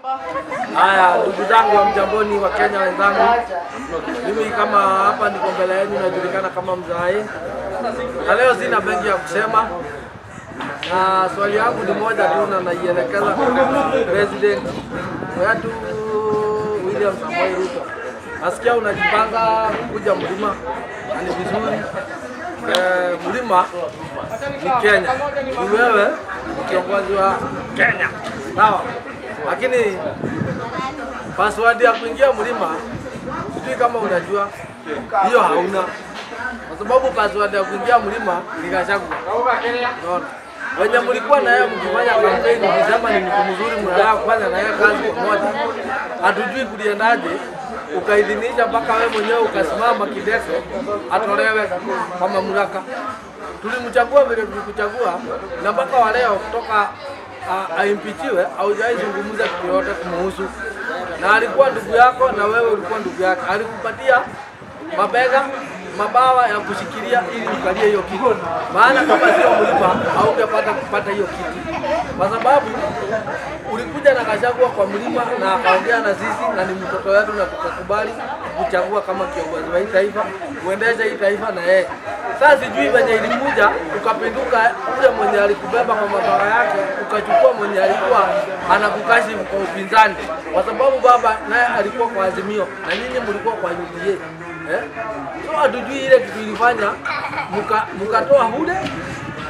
Haya, ndugu zangu wa mjamboni wa Kenya wenzangu, mimi kama hapa niko mbele yenu najulikana kama Mzai, na leo sina mengi ya kusema, na swali yangu ni moja tu na naielekeza kwa President wetu William Samoei Ruto. Nasikia unajipanga kuja mlima, na ni vizuri. Mlima ni Kenya, ni wewe kiongozi wa Kenya, sawa? Lakini password ya kuingia mlima sijui kama unajua, hiyo hauna, kwa sababu password ya kuingia mlima ni Gachagua. Unaona, wenye mlikuwa na yeye mkifanya campaign mkisema ni mtu mzuri, mnataka kufanya na yeye kazi pamoja, hatujui kuliendaje, ukaidhinisha mpaka wewe mwenyewe ukasimama kidete atolewe kwa mamlaka. Tulimchagua vile tulikuchagua, na mpaka wa leo kutoka aimpichiwe au haijazungumza kitu yote kumhusu, na alikuwa ndugu yako na wewe ulikuwa ndugu yake. Alikupatia mabega mabawa ya kushikilia ili ukalie hiyo kiti, maana kama sio mlima haungepata kupata hiyo kiti, kwa sababu ulikuja na Gachagua kwa mlima na akaongea na sisi na ni mtoto wetu, na tukakubali kuchagua kama kiongozi wa taifa, uendeshe hii taifa na yeye. Sasa sijui venye ilikuja ukapinduka, ule mwenye alikubeba kwa mabawa yake ukachukua mwenye alikuwa anakukashi kwa upinzani, kwa sababu baba naye alikuwa kwa Azimio na nyinyi mlikuwa kwa UDA. So hatujui ile kitu ilifanya mukatoa hude,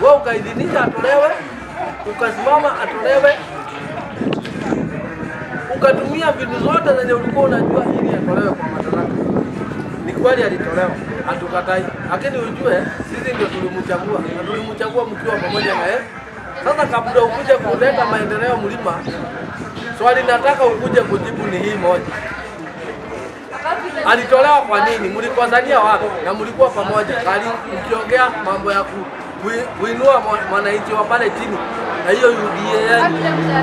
wewe ukaidhinisha atolewe, ukasimama atolewe, ukatumia vitu zote zenye ulikuwa unajua ili atolewe kwa madaraka. Ni kweli alitolewa, hatukatai, lakini ujue sisi ndio tulimchagua na tulimchagua mkiwa pamoja na yeye. Sasa kabla ukuje kuleta maendeleo mlima, swali nataka ukuje kujibu ni hii moja: alitolewa kwa nini? Mlikosania wapi? Na mlikuwa pamoja kali mkiongea mambo ya kuinua mwananchi wa pale chini na hiyo UDA yenu,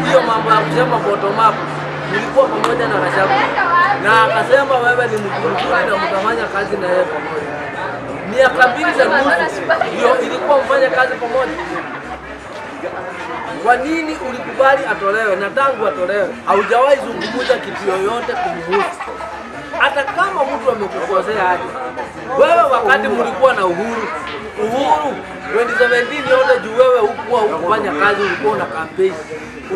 hiyo mambo ya kusema bottom up, mlikuwa pamoja na Gachagua, na akasema wewe ni mtu mzuri na mtafanya kazi na yeye pamoja. Miaka 2 za nusu ndio ilikuwa mfanya kazi pamoja. Kwa nini ulikubali atolewe? Na tangu atolewe haujawahi zungumza kitu yoyote kumhusu, hata kama mtu amekukosea aje. Wewe wakati mlikuwa na Uhuru 2017 yote juu wewe hukuwa ukufanya kazi, ulikuwa na campaign.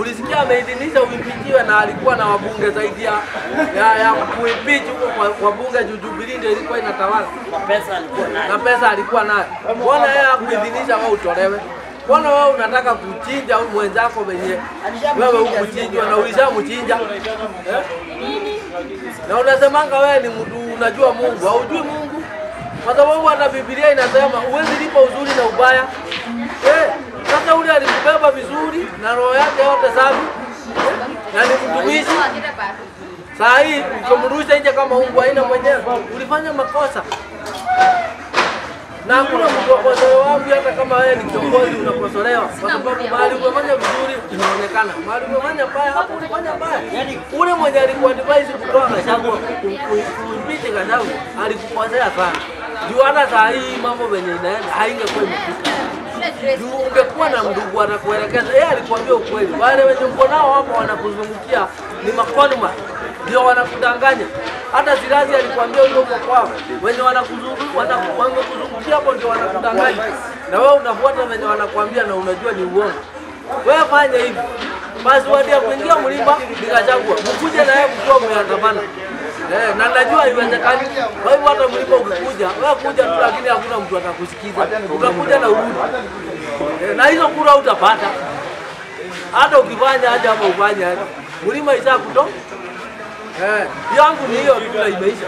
Ulisikia ameidhinisha uimpichiwe na alikuwa na wabunge zaidi ya kuimpeach huko kwa bunge juu Jubilee ndio ilikuwa inatawala. Pesa alikuwa nayo. Mbona yeye hakuidhinisha wewe utolewe? Mbona wewe unataka kuchinja mwenzako wenye wewe hukuchinjwa na ulishamchinja? Na unasemanga wewe ni mtu unajua Mungu, haujui Mungu, kwa sababu hata Biblia inasema huwezi lipa uzuri na ubaya. Sasa ule alikubeba vizuri na roho yake yote safi, na ni mtumishi. Saa hii ukamrusha nje kama ungu haina mwenyewe, ulifanya makosa. Na hakuna mtu akosolewa wapi, hata kama wewe ni kiongozi unakosolewa, kwa sababu mahali umefanya vizuri inaonekana, mahali umefanya baya hapo ulifanya baya. Ule mwenye alikuwa advise kutoa Gachagua kuimpite Gachagua alikukosea sana. Juu hata saa hii mambo venye inaenda haingekuwa imefika. Juu ungekuwa na ndugu atakuelekeza, yeye alikwambia ukweli. Wale wenye mko nao hapo wanakuzungukia ni makonma, ndio wanakudanganya. Hata Sirazi alikwambia huko kwao, wenye wanakuzungukia hapo ndio wanakudanganya, na wewe unafuata wenye wanakuambia na unajua ni uongo. Wewe fanya hivi, password ya kuingia mlima ni Gachagua, mkuje na yeye mkiwa mmeandamana. Na najua haiwezekani. Kwa hivyo hata mlipo ukikuja, wewe kuja tu, lakini hakuna mtu atakusikiza. Utakuja na urudi. Na hizo kura utapata. Hata ukifanya aje ama ufanye aje. Mlima isha kutoka. Yangu ni hiyo tu, imeisha.